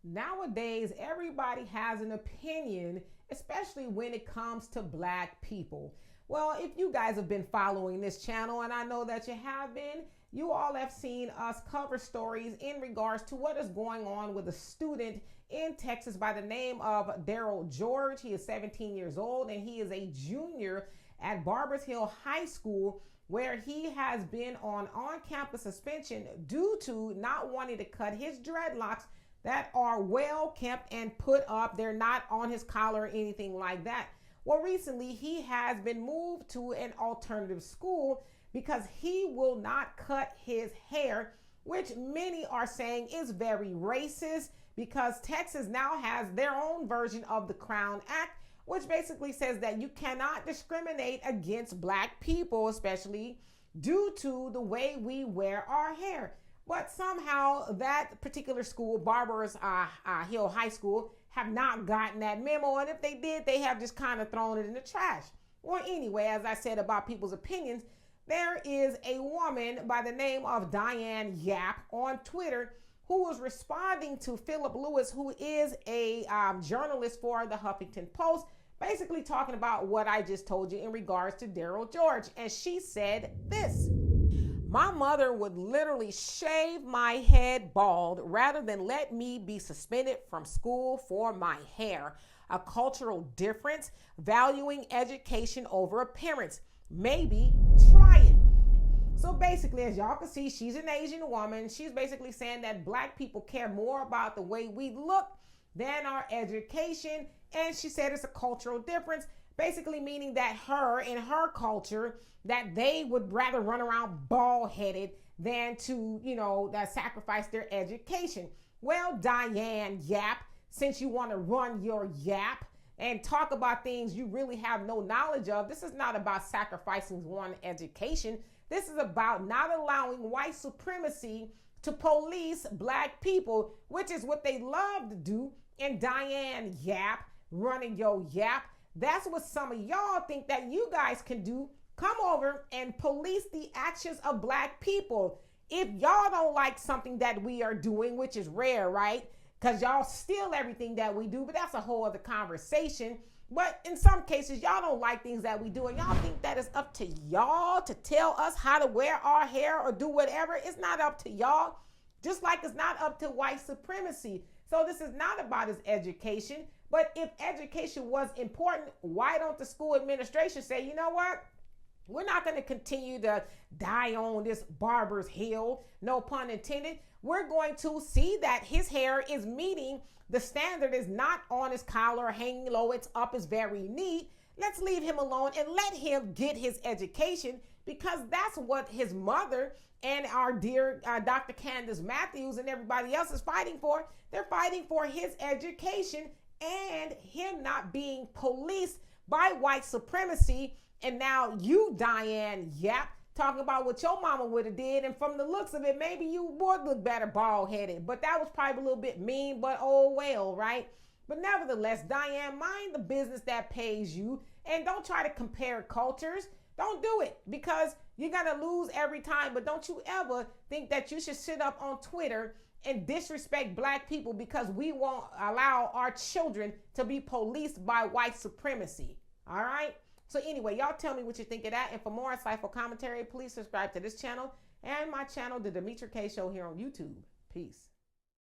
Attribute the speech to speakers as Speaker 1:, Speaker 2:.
Speaker 1: Nowadays, everybody has an opinion, especially when it comes to black people. Well, if you guys have been following this channel, and I know that you have been, you all have seen us cover stories in regards to what is going on with a student in Texas by the name of Daryl George. He is 17 years old and he is a junior at Barbers Hill High School, where he has been on-campus suspension due to not wanting to cut his dreadlocks that are well kept and put up. They're not on his collar or anything like that. Well, recently he has been moved to an alternative school because he will not cut his hair, which many are saying is very racist, because Texas now has their own version of the Crown Act, which basically says that you cannot discriminate against black people, especially due to the way we wear our hair. But somehow that particular school, Barbers Hill High School, have not gotten that memo. And if they did, they have just kind of thrown it in the trash. Well, anyway, as I said about people's opinions, there is a woman by the name of Diane Yap on Twitter who was responding to Philip Lewis, who is a journalist for the Huffington Post, basically talking about what I just told you in regards to Daryl George. And she said this: "My mother would literally shave my head bald rather than let me be suspended from school for my hair. A cultural difference, valuing education over appearance. Maybe try it." So basically, as y'all can see, she's an Asian woman. She's basically saying that black people care more about the way we look than our education. And she said it's a cultural difference, basically meaning that in her culture, that they would rather run around bald-headed than to, that sacrifice their education. Well, Diane Yap, since you want to run your yap and talk about things you really have no knowledge of, this is not about sacrificing one's education. This is about not allowing white supremacy to police black people, which is what they love to do. And Diane Yap, running your yap, that's what some of y'all think that you guys can do. Come over and police the actions of black people. If y'all don't like something that we are doing, which is rare, right? Because y'all steal everything that we do, but that's a whole other conversation. But in some cases, y'all don't like things that we do, and y'all think that it's up to y'all to tell us how to wear our hair or do whatever. It's not up to y'all, just like it's not up to white supremacy. So this is not about his education. But if education was important, why don't the school administration say, you know what? We're not going to continue to die on this Barber's Hill, no pun intended. We're going to see that his hair is meeting the standard, is not on his collar or hanging low, it's up, it's very neat. Let's leave him alone and let him get his education, because that's what his mother and our dear Dr. Candace Matthews and everybody else is fighting for. They're fighting for his education and him not being policed by white supremacy. And now you, Diane Yap, talking about what your mama would have did. And from the looks of it, maybe you would look better bald-headed. But that was probably a little bit mean, but oh well, right? But nevertheless, Diane, mind the business that pays you. And don't try to compare cultures. Don't do it, because you're going to lose every time. But don't you ever think that you should sit up on Twitter and disrespect black people because we won't allow our children to be policed by white supremacy. All right? So anyway, y'all tell me what you think of that. And for more insightful commentary, please subscribe to this channel and my channel, The Demetra Kaye Show, here on YouTube. Peace.